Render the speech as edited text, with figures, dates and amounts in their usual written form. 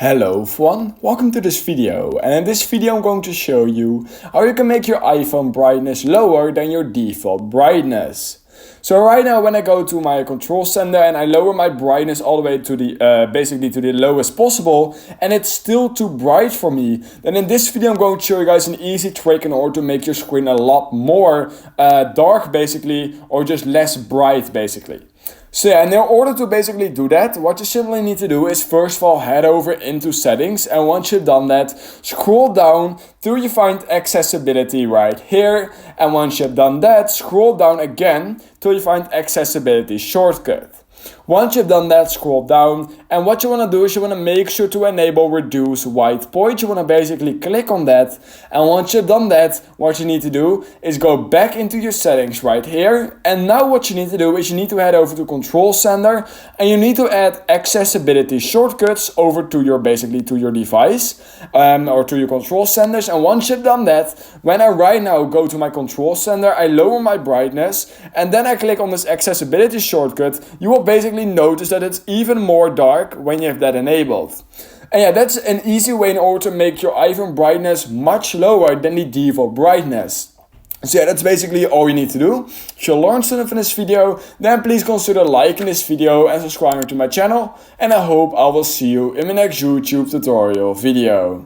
Hello everyone, welcome to this video, and in this video I'm going to show you how you can make your iPhone brightness lower than your default brightness. So right now when I go to my control center and I lower my brightness all the way to the basically to the lowest possible, and it's still too bright for me, then in this video I'm going to show you guys an easy trick in order to make your screen a lot more dark basically, or just less bright basically. So yeah, and in order to basically do that, what you simply need to do is first of all head over into settings, and once you've done that, scroll down till you find accessibility right here, and once you've done that, scroll down again till you find accessibility shortcut. Once you've done that, scroll down, and what you want to do is you want to make sure to enable reduce white point. You want to basically click on that, and once you've done that, what you need to do is go back into your settings right here, and now what you need to do is you need to head over to control center, and you need to add accessibility shortcuts over to your to your device or to your control centers. And once you've done that, when I right now go to my control center, I lower my brightness, and then I click on this accessibility shortcut, you will basically notice that it's even more dark when you have that enabled. And yeah, that's an easy way in order to make your iPhone brightness much lower than the default brightness. So yeah, that's basically all you need to do. If you learned something from this video, then please consider liking this video and subscribing to my channel. And I hope I will see you in my next YouTube tutorial video.